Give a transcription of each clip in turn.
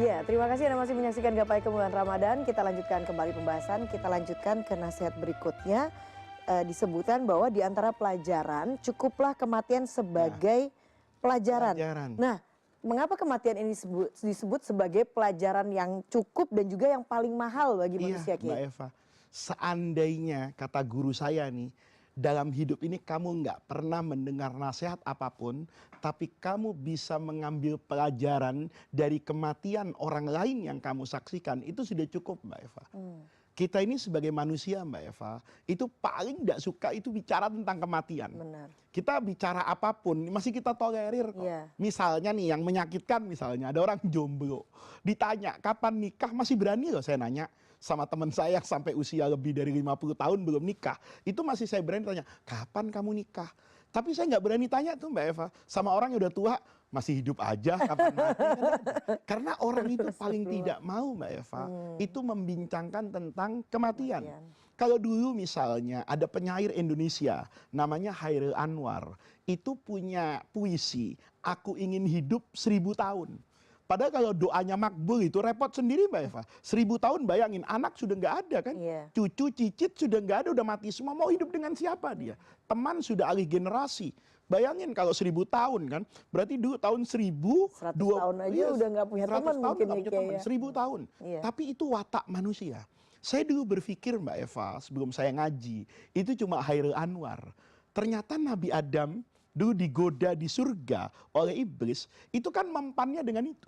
Iya, terima kasih Anda masih menyaksikan Gapai Kemuliaan Ramadan. Kita lanjutkan kembali pembahasan. Kita lanjutkan ke nasihat berikutnya. Disebutkan bahwa di antara pelajaran cukuplah kematian Nah, sebagai pelajaran. pelajaran. Nah, mengapa kematian ini disebut sebagai pelajaran yang cukup dan juga yang paling mahal bagi Iya, manusia, Mbak Kiai? Eva. Seandainya kata guru saya nih, dalam hidup ini kamu nggak pernah mendengar nasihat apapun, tapi kamu bisa mengambil pelajaran dari kematian orang lain yang kamu saksikan, itu sudah cukup, Mbak Eva. Kita ini sebagai manusia, Mbak Eva, itu paling tidak suka itu bicara tentang kematian. Benar. Kita bicara apapun, masih kita tolerir kok. Iya. Misalnya nih yang menyakitkan, misalnya ada orang jomblo, ditanya kapan nikah, masih berani loh saya nanya sama teman saya yang sampai usia lebih dari 50 tahun belum nikah. Itu masih saya berani tanya, kapan kamu nikah? Tapi saya nggak berani tanya tuh Mbak Eva, sama orang yang udah tua, masih hidup aja, kapan mati? Kan nggak ada. Karena orang itu paling tidak mau Mbak Eva, itu membincangkan tentang kematian. Kematian. Kalau dulu misalnya ada penyair Indonesia, namanya Hairil Anwar, itu punya puisi, aku ingin hidup 1000 tahun. Padahal kalau doanya makbul itu repot sendiri Mbak Eva. 1000 tahun bayangin, anak sudah nggak ada kan. Iya. Cucu, cicit sudah nggak ada, udah mati semua. Mau hidup dengan siapa dia? Teman sudah alih generasi. Bayangin kalau 1000 tahun kan, berarti dulu tahun 1000, 100 tahun aja udah nggak punya 100 teman tahun mungkin nggak ya, punya Kiai teman, ya. 1000 tahun. Iya. Tapi itu watak manusia. Saya dulu berpikir Mbak Eva, sebelum saya ngaji, itu cuma Hairil Anwar. Ternyata Nabi Adam dulu digoda di surga oleh iblis, itu kan mempannya dengan itu.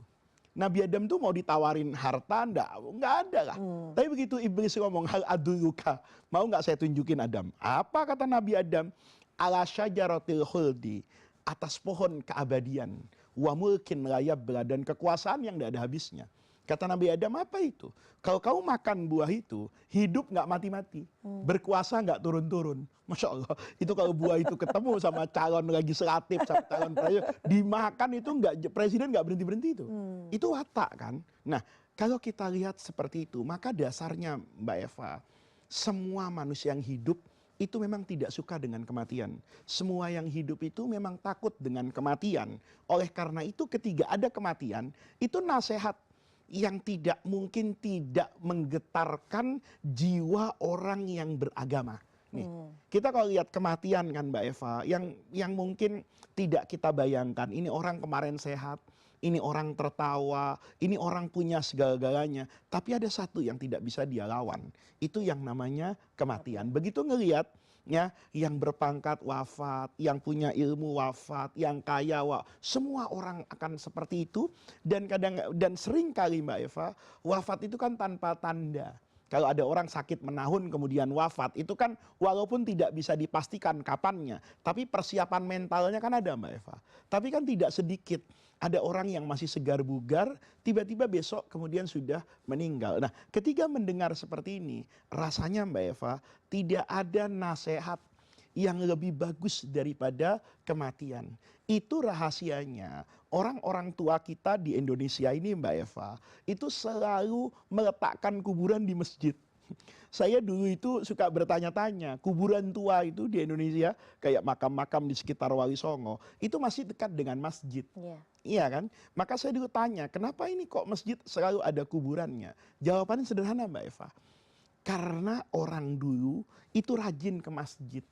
Nabi Adam tuh mau ditawarin harta, enggak ada lah. Tapi begitu iblis ngomong, hal aduluka, mau nggak saya tunjukin Adam? Apa kata Nabi Adam? Ala syajaratil khuldi, atas pohon keabadian. Wa mulkin la yabla, dan kekuasaan yang tidak ada habisnya. Kata Nabi Adam, apa itu? Kalau kamu makan buah itu, hidup nggak mati-mati, berkuasa nggak turun-turun. Masya Allah, itu kalau buah itu ketemu sama calon legislatif, sama calon presiden, dimakan itu nggak, presiden nggak berhenti-berhenti itu. Itu watak kan. Nah, kalau kita lihat seperti itu, maka dasarnya Mbak Eva, semua manusia yang hidup itu memang tidak suka dengan kematian. Semua yang hidup itu memang takut dengan kematian. Oleh karena itu ketika ada kematian, itu nasihat yang tidak mungkin tidak menggetarkan jiwa orang yang beragama. Nih, kita kalau lihat kematian kan Mbak Eva, yang mungkin tidak kita bayangkan, ini orang kemarin sehat, ini orang tertawa, ini orang punya segala-galanya, tapi ada satu yang tidak bisa dia lawan, itu yang namanya kematian. Begitu ngelihat ya, yang berpangkat wafat, yang punya ilmu wafat, yang kaya semua orang akan seperti itu. Dan sering kali Mbak Eva, wafat itu kan tanpa tanda. Kalau ada orang sakit menahun kemudian wafat, itu kan walaupun tidak bisa dipastikan kapannya, tapi persiapan mentalnya kan ada Mbak Eva. Tapi kan tidak sedikit ada orang yang masih segar bugar, tiba-tiba besok kemudian sudah meninggal. Nah, ketika mendengar seperti ini, rasanya Mbak Eva, tidak ada nasihat yang lebih bagus daripada kematian. Itu rahasianya. Orang-orang tua kita di Indonesia ini Mbak Eva, itu selalu meletakkan kuburan di masjid. Saya dulu itu suka bertanya-tanya, kuburan tua itu di Indonesia, kayak makam-makam di sekitar Wali Songo, itu masih dekat dengan masjid. Iya. Iya kan? Maka saya dulu tanya, kenapa ini kok masjid selalu ada kuburannya? Jawabannya sederhana Mbak Eva. Karena orang dulu itu rajin ke masjid.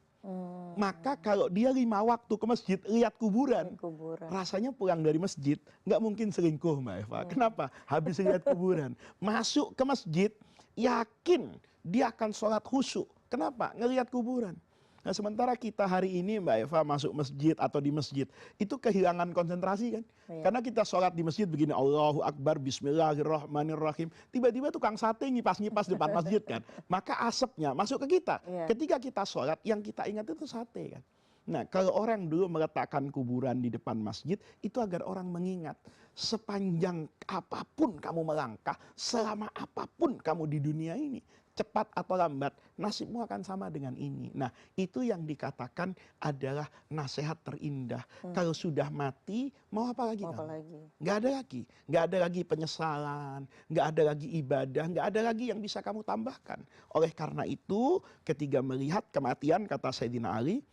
Maka kalau dia 5 waktu ke masjid, lihat kuburan, Kuburan. rasanya pulang dari masjid, nggak mungkin selingkuh Mbak Eva. Kenapa? Habis lihat kuburan. Masuk ke masjid, yakin dia akan sholat khusyuk. Kenapa? Ngelihat kuburan. Nah sementara kita hari ini Mbak Eva masuk masjid atau di masjid, itu kehilangan konsentrasi kan. Iya. Karena kita sholat di masjid begini, Allahu Akbar, Bismillahirrahmanirrahim. Tiba-tiba tukang sate nyipas-nyipas depan masjid kan. Maka asapnya masuk ke kita. Iya. Ketika kita sholat, yang kita ingat itu sate kan. Nah kalau orang dulu meletakkan kuburan di depan masjid, itu agar orang mengingat. Sepanjang apapun kamu melangkah, selama apapun kamu di dunia ini, cepat atau lambat, nasibmu akan sama dengan ini. Nah, itu yang dikatakan adalah nasihat terindah. Kalau sudah mati, mau apa lagi Mau apa kamu? lagi? Nggak ada lagi. Nggak ada lagi penyesalan, nggak ada lagi ibadah, nggak ada lagi yang bisa kamu tambahkan. Oleh karena itu, ketika melihat kematian, kata Sayyidina Ali,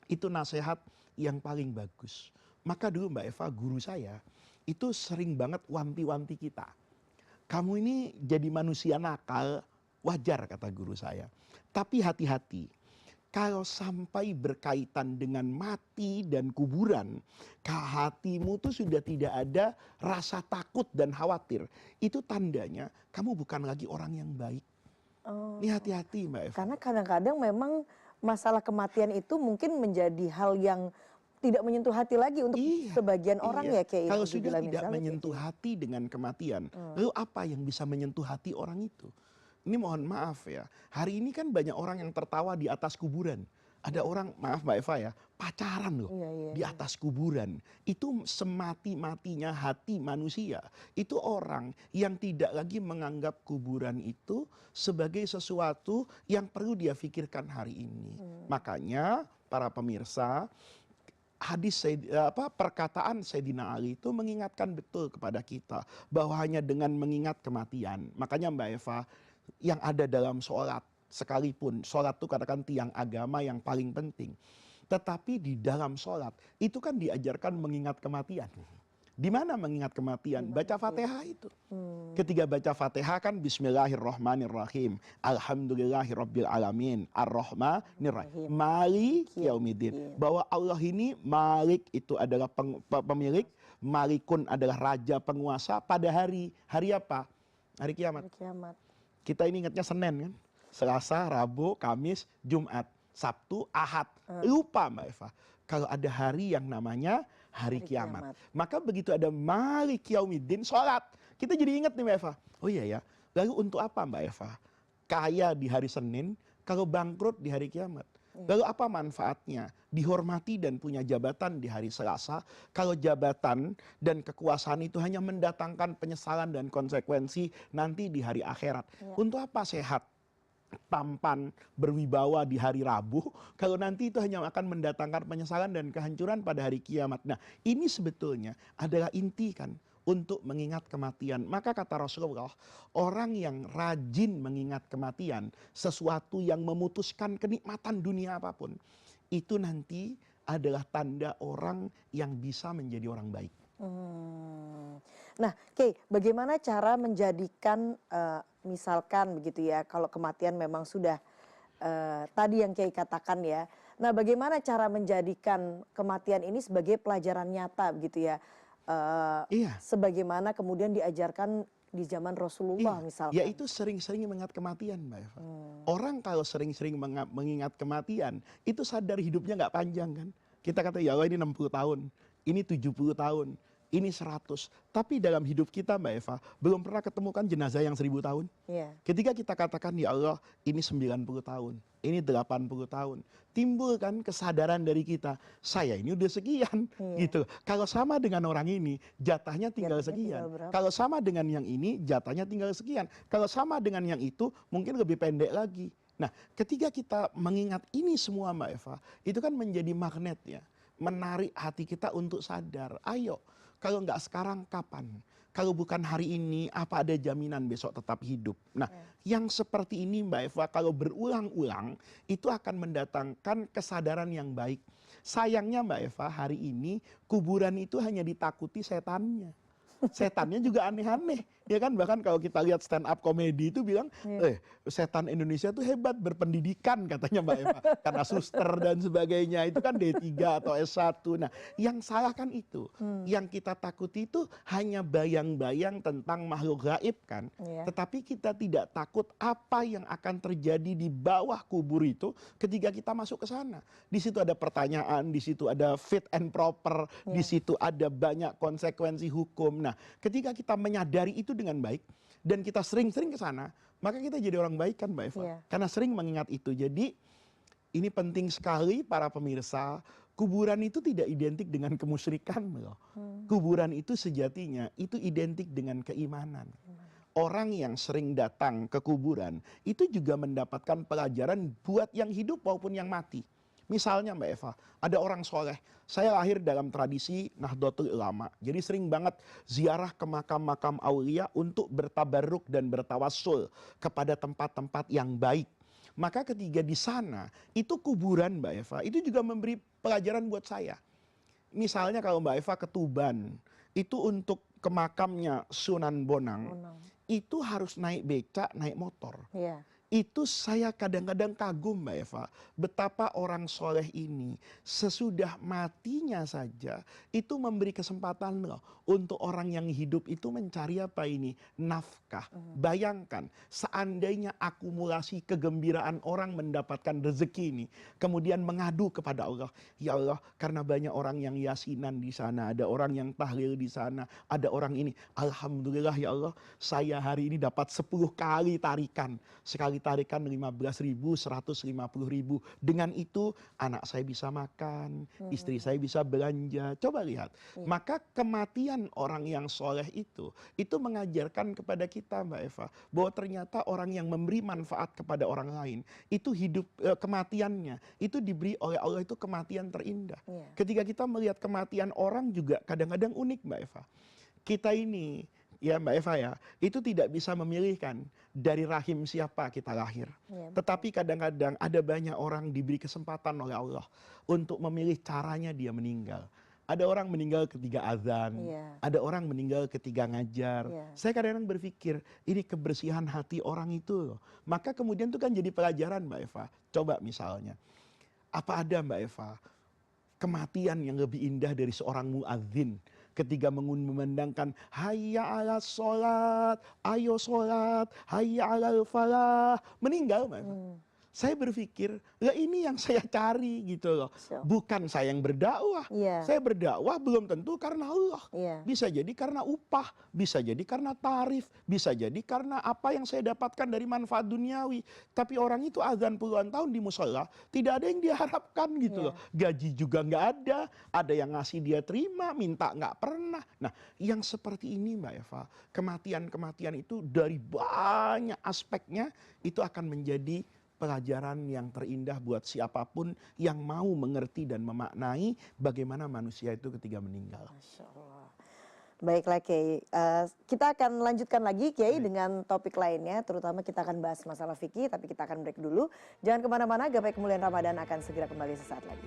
itu nasihat yang paling bagus. Maka dulu Mbak Eva, guru saya, itu sering banget wanti-wanti kita. Kamu ini jadi manusia nakal, wajar kata guru saya. Tapi hati-hati, kalau sampai berkaitan dengan mati dan kuburan, hatimu tuh sudah tidak ada rasa takut dan khawatir. Itu tandanya kamu bukan lagi orang yang baik. Oh, Ini hati-hati Mbak Eva. karena kadang-kadang memang masalah kematian itu mungkin menjadi hal yang tidak menyentuh hati lagi untuk Iya, sebagian orang iya. ya Kiai. Kalau sudah Nauzubillah min tidak dzalik ya, menyentuh Kiai. hati dengan kematian, lalu apa yang bisa menyentuh hati orang itu? Ini mohon maaf ya, hari ini kan banyak orang yang tertawa di atas kuburan. Ada orang, maaf Mbak Eva ya, pacaran loh Iya, iya, di iya. atas kuburan. Itu semati-matinya hati manusia. Itu orang yang tidak lagi menganggap kuburan itu sebagai sesuatu yang perlu dia pikirkan hari ini. Makanya para pemirsa, perkataan Sayyidina Ali itu mengingatkan betul kepada kita bahwa hanya dengan mengingat kematian. Makanya Mbak Eva, yang ada dalam sholat sekalipun, sholat itu katakan tiang agama yang paling penting, tetapi di dalam sholat itu kan diajarkan mengingat kematian. Di mana mengingat kematian? Baca Fatihah itu. Ketika baca Fatihah kan Bismillahirrahmanirrahim, Alhamdulillahirabbil alamin, Ar-Rahmanirrahim, Malik Yaumiddin. Bahwa Allah ini Malik, itu adalah pemilik, Malikun adalah raja penguasa pada hari apa? Hari kiamat. Hari kiamat. Kita ini ingatnya Senin kan? Selasa, Rabu, Kamis, Jumat, Sabtu, Ahad. Lupa Mbak Eva. Kalau ada hari yang namanya hari kiamat. Maka begitu ada Malik Yaumiddin, sholat. Kita jadi ingat nih Mbak Eva. Oh iya ya. Lalu untuk apa Mbak Eva? Kaya di hari Senin, kalau bangkrut di hari kiamat. Lalu apa manfaatnya? Dihormati dan punya jabatan di hari Selasa. Kalau jabatan dan kekuasaan itu hanya mendatangkan penyesalan dan konsekuensi nanti di hari akhirat. Untuk apa sehat, tampan, berwibawa di hari Rabu, kalau nanti itu hanya akan mendatangkan penyesalan dan kehancuran pada hari kiamat. Nah, ini sebetulnya adalah inti kan untuk mengingat kematian. Maka kata Rasulullah, orang yang rajin mengingat kematian, sesuatu yang memutuskan kenikmatan dunia apapun, itu nanti adalah tanda orang yang bisa menjadi orang baik. Nah, Kiai, bagaimana cara menjadikan misalkan begitu ya, kalau kematian memang sudah tadi yang Kiai katakan ya. Nah, bagaimana cara menjadikan kematian ini sebagai pelajaran nyata begitu ya? Iya. Sebagaimana kemudian diajarkan di zaman Rasulullah Iya, misalkan. yaitu sering-sering mengingat kematian Mbak Eva. Orang kalau sering-sering mengingat kematian, itu sadar hidupnya nggak panjang kan. Kita kata ya Allah ini 60 tahun, ini 70 tahun, ini 100. Tapi dalam hidup kita Mbak Eva, belum pernah ketemukan jenazah yang 1000 tahun. Iya. Ketika kita katakan ya Allah ini 90 tahun, ini 80 tahun. Timbul kan kesadaran dari kita, saya ini udah sekian gitu. Kalau sama dengan orang ini, jatahnya tinggal Jatahnya sekian. tinggal berapa? Kalau sama dengan yang ini, jatahnya tinggal sekian. Kalau sama dengan yang itu, mungkin lebih pendek lagi. Nah, ketika kita mengingat ini semua Mbak Eva, itu kan menjadi magnet ya. Menarik hati kita untuk sadar. Ayo, kalau nggak sekarang kapan? Kalau bukan hari ini, apa ada jaminan besok tetap hidup? Nah, yang seperti ini Mbak Eva, kalau berulang-ulang, itu akan mendatangkan kesadaran yang baik. Sayangnya Mbak Eva, hari ini kuburan itu hanya ditakuti setannya. Setannya juga aneh-aneh, ya kan? Bahkan kalau kita lihat stand up komedi itu bilang, setan Indonesia tuh hebat, berpendidikan katanya Mbak Eva, karena suster dan sebagainya, itu kan D3 atau S1. Nah, yang salah kan itu, yang kita takuti itu hanya bayang-bayang tentang makhluk gaib kan, tetapi kita tidak takut apa yang akan terjadi di bawah kubur itu ketika kita masuk ke sana. Di situ ada pertanyaan, di situ ada fit and proper, di situ ada banyak konsekuensi hukum. Nah, ketika kita menyadari itu dengan baik dan kita sering-sering ke sana, maka kita jadi orang baik kan Mbak Eva. Karena sering mengingat itu. Jadi ini penting sekali para pemirsa, kuburan itu tidak identik dengan kemusyrikan loh. Kuburan itu sejatinya itu identik dengan keimanan. Orang yang sering datang ke kuburan itu juga mendapatkan pelajaran buat yang hidup maupun yang mati. Misalnya Mbak Eva, ada orang soleh. Saya lahir dalam tradisi Nahdlatul Ulama. Jadi sering banget ziarah ke makam-makam aulia untuk bertabarruk dan bertawassul kepada tempat-tempat yang baik. Maka ketika di sana, itu kuburan Mbak Eva, itu juga memberi pelajaran buat saya. Misalnya kalau Mbak Eva ke Tuban, itu untuk ke makamnya Sunan Bonang, Bonang. itu harus naik becak, naik motor. Iya. Itu saya kadang-kadang kagum Mbak Eva, betapa orang soleh ini sesudah matinya saja itu memberi kesempatan loh untuk orang yang hidup itu mencari apa ini? Nafkah. Bayangkan seandainya akumulasi kegembiraan orang mendapatkan rezeki ini, kemudian mengadu kepada Allah, ya Allah karena banyak orang yang yasinan di sana, ada orang yang tahlil di sana, ada orang ini, alhamdulillah ya Allah, saya hari ini dapat 10 kali tarikan. Sekali tarikan 15.000, 150.000. Dengan itu anak saya bisa makan, istri saya bisa belanja. Coba lihat. Iya. Maka kematian orang yang soleh itu mengajarkan kepada kita Mbak Eva, bahwa ternyata orang yang memberi manfaat kepada orang lain, itu hidup kematiannya, itu diberi oleh Allah itu kematian terindah. Iya. Ketika kita melihat kematian orang juga kadang-kadang unik Mbak Eva. Kita ini, ya Mbak Eva ya, itu tidak bisa memilihkan dari rahim siapa kita lahir. Iya, betul. Tetapi kadang-kadang ada banyak orang diberi kesempatan oleh Allah untuk memilih caranya dia meninggal. Ada orang meninggal ketika azan, Iya. ada orang meninggal ketika ngajar. Iya. Saya kadang-kadang berpikir, ini kebersihan hati orang itu loh. Maka kemudian itu kan jadi pelajaran Mbak Eva. Coba misalnya, apa ada Mbak Eva kematian yang lebih indah dari seorang muadzin ketika memandangkan hayya ala sholat, ayo sholat, hayya ala falah, meninggal Mbak Eva. Saya berpikir, lah ini yang saya cari gitu loh. Masya Allah. Bukan saya yang berdakwah. Iya. Saya berdakwah belum tentu karena Allah. Iya. Bisa jadi karena upah, bisa jadi karena tarif, bisa jadi karena apa yang saya dapatkan dari manfaat duniawi. Tapi orang itu azan puluhan tahun di musola, tidak ada yang diharapkan gitu Iya. loh. Gaji juga nggak ada yang ngasih dia terima, minta nggak pernah. Nah, yang seperti ini Mbak Eva, kematian-kematian itu dari banyak aspeknya itu akan menjadi pelajaran yang terindah buat siapapun yang mau mengerti dan memaknai bagaimana manusia itu ketika meninggal. Masya Allah. Baiklah Kiai, kita akan lanjutkan lagi Kiai dengan topik lainnya, terutama kita akan bahas masalah fikih, tapi kita akan break dulu. Jangan kemana-mana, Gapai Kemuliaan Ramadan akan segera kembali sesaat lagi.